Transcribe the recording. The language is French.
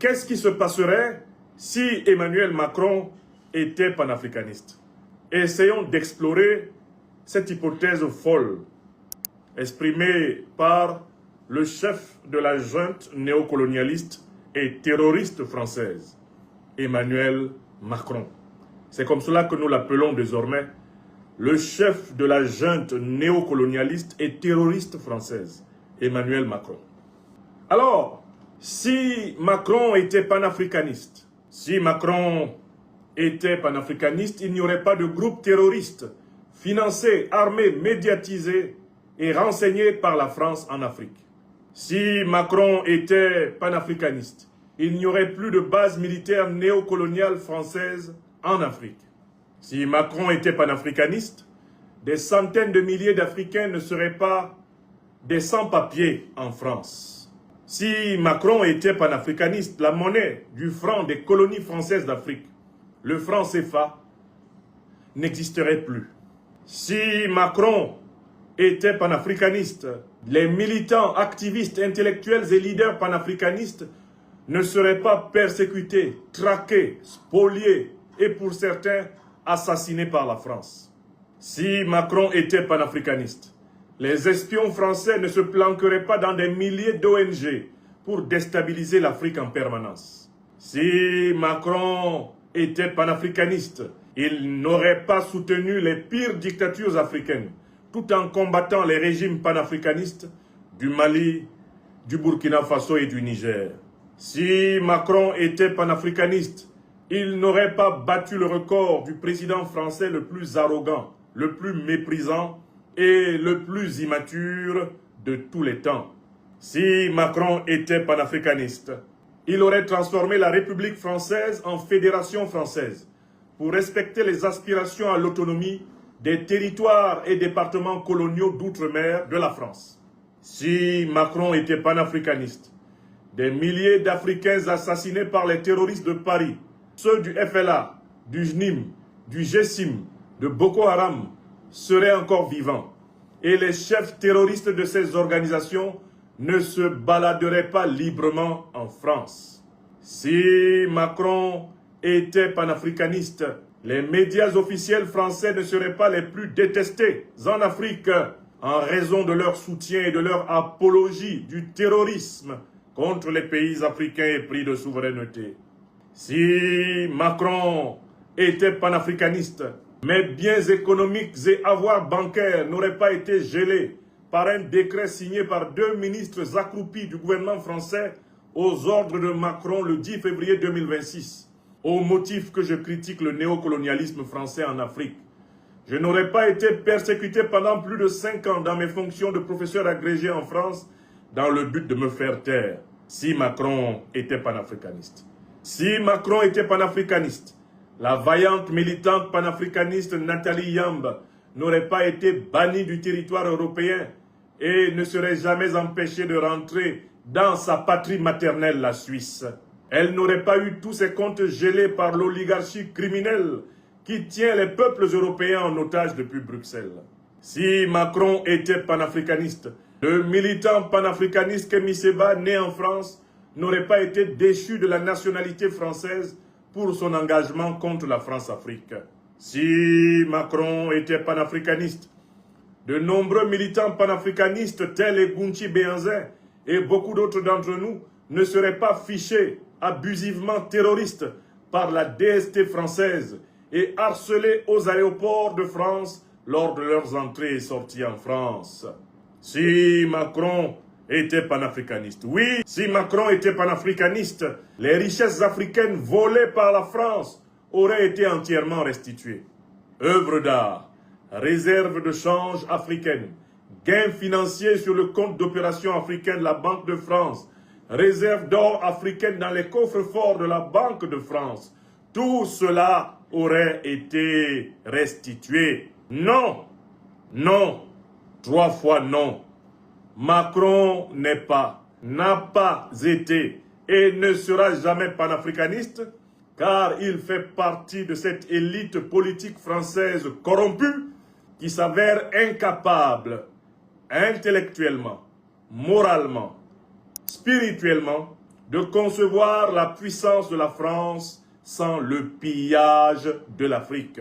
qu'est-ce qui se passerait si Emmanuel Macron était panafricaniste? Essayons d'explorer cette hypothèse folle exprimée par le chef de la junte néocolonialiste et terroriste française, Emmanuel Macron. C'est comme cela que nous l'appelons désormais, le chef de la junte néocolonialiste et terroriste française, Emmanuel Macron. Alors, si Macron était panafricaniste, il n'y aurait pas de groupe terroriste financé, armé, médiatisé et renseigné par la France en Afrique. Si Macron était panafricaniste, il n'y aurait plus de base militaire néocoloniale française en Afrique. Si Macron était panafricaniste, des centaines de milliers d'Africains ne seraient pas des sans-papiers en France. Si Macron était panafricaniste, la monnaie du franc des colonies françaises d'Afrique, le franc CFA, n'existerait plus. Si Macron était panafricaniste, les militants, activistes, intellectuels et leaders panafricanistes ne seraient pas persécutés, traqués, spoliés et pour certains assassinés par la France. Si Macron était panafricaniste, les espions français ne se planqueraient pas dans des milliers d'ONG pour déstabiliser l'Afrique en permanence. Si Macron était panafricaniste, il n'aurait pas soutenu les pires dictatures africaines, tout en combattant les régimes panafricanistes du Mali, du Burkina Faso et du Niger. Si Macron était panafricaniste, il n'aurait pas battu le record du président français le plus arrogant, le plus méprisant et le plus immature de tous les temps. Si Macron était panafricaniste, il aurait transformé la République française en fédération française pour respecter les aspirations à l'autonomie des territoires et départements coloniaux d'outre-mer de la France. Si Macron était panafricaniste, des milliers d'Africains assassinés par les terroristes de Paris, ceux du FLA, du JNIM, du GSIM, de Boko Haram, seraient encore vivants. Et les chefs terroristes de ces organisations ne se baladeraient pas librement en France. Si Macron était panafricaniste, les médias officiels français ne seraient pas les plus détestés en Afrique en raison de leur soutien et de leur apologie du terrorisme contre les pays africains épris de souveraineté. Si Macron était panafricaniste, mes biens économiques et avoirs bancaires n'auraient pas été gelés par un décret signé par 2 ministres accroupis du gouvernement français aux ordres de Macron le 10 février 2026, au motif que je critique le néocolonialisme français en Afrique. Je n'aurais pas été persécuté pendant plus de 5 ans dans mes fonctions de professeur agrégé en France dans le but de me faire taire, si Macron était panafricaniste. Si Macron était panafricaniste, la vaillante militante panafricaniste Nathalie Yamb n'aurait pas été bannie du territoire européen et ne serait jamais empêchée de rentrer dans sa patrie maternelle, la Suisse. Elle n'aurait pas eu tous ses comptes gelés par l'oligarchie criminelle qui tient les peuples européens en otage depuis Bruxelles. Si Macron était panafricaniste, le militant panafricaniste Kémy Séba, né en France, n'aurait pas été déchu de la nationalité française pour son engagement contre la France-Afrique. Si Macron était panafricaniste, de nombreux militants panafricanistes tels Egunci Béhanzin et beaucoup d'autres d'entre nous ne seraient pas fichés abusivement terroristes par la DST française et harcelés aux aéroports de France lors de leurs entrées et sorties en France. Si Macron était panafricaniste, oui, si Macron était panafricaniste, les richesses africaines volées par la France auraient été entièrement restituées. Œuvres d'art, réserves de change africaines, gains financiers sur le compte d'opération africain de la Banque de France, réserves d'or africaines dans les coffres-forts de la Banque de France, tout cela aurait été restitué. Non, non, 3 fois non. Macron n'est pas, n'a pas été et ne sera jamais panafricaniste car il fait partie de cette élite politique française corrompue qui s'avère incapable intellectuellement, moralement, spirituellement de concevoir la puissance de la France sans le pillage de l'Afrique.